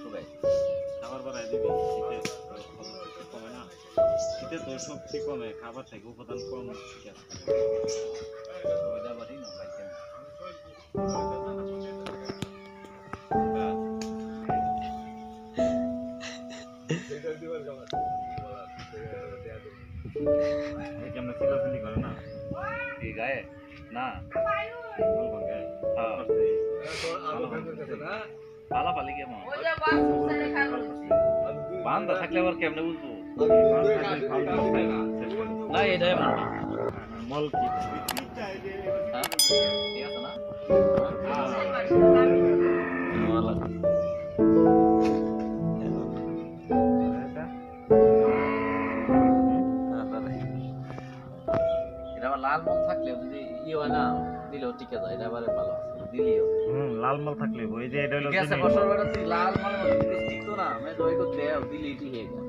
শুকাই খাবার বাড়াই দিবি শীতে কমে না শীতে তো শক্তি কমে খাবার থেকে উপাদান কম ঠিক আছে ওইটা বাড়ি না পাইছেন কেমন চিলাচিলি করে না ঠিক আছে না পালাপালি কেমন বান্ধা থাকলে আবার কেমনে বুঝবো না এটা মল কি হ্যাঁ ঠিক আছে না এটা আবার লাল মল থাকলে যদি ইয়ে হয় না দিলেও টিকে যায় এটা আবার ভালো দিলিও লাল মাল থাকলে ওই যে এটা হলো ঠিক আছে বছর বেড়া তুই লাল মানে ঠিক তো না আমি দই করতে দেও দিলি ঠিক হয়ে গেল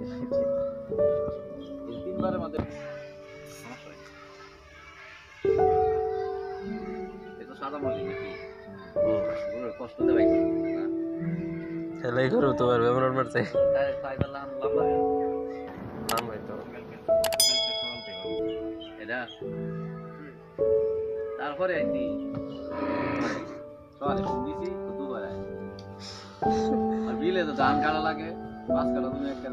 এই তিনবারের মধ্যে এটা সাদা মলি নাকি ওর কষ্ট দেয় না সেলাই করো তোমার ব্যবহার মারতে তাই সাইডা লম্বা নাম ভাই তো এটা তারপরে আইছি সকালে ফোন দিছি তো দুবার আয় আর বিলে তো ধান কাটা লাগে 5 কাটা তুমি একটা